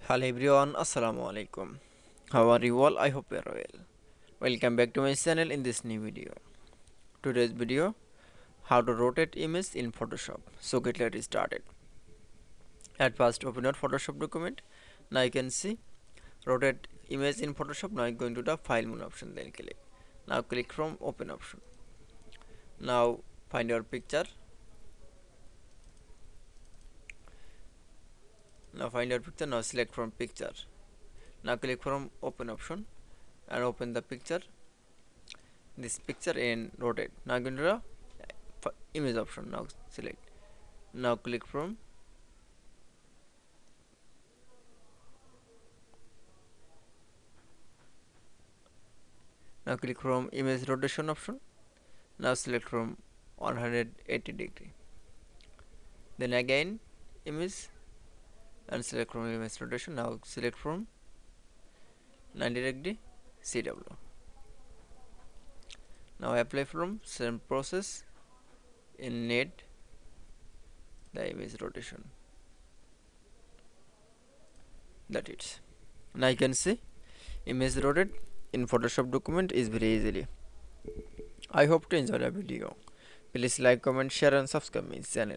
Hello everyone, Assalamu alaikum. How are you all? I hope you are well. Welcome back to my channel in this new video. Today's video, how to rotate image in Photoshop. So let's started. At first open your Photoshop document. Now you can see rotate image in Photoshop. Now I'm going to the file menu option, then click. Now click from open option. Now find your picture. Now find your picture. Now select from picture. Now click from open option and open the picture, this picture, and rotate. Now go to the image option. Now select. Now click from image rotation option. Now select from 180 degree. Then again image and select from image rotation. Now select from 90 degree CW. Now apply from same process in net the image rotation. That it. Now you can see image rotate in Photoshop document is very easily. I hope to enjoy the video. Please like, comment, share and subscribe my channel.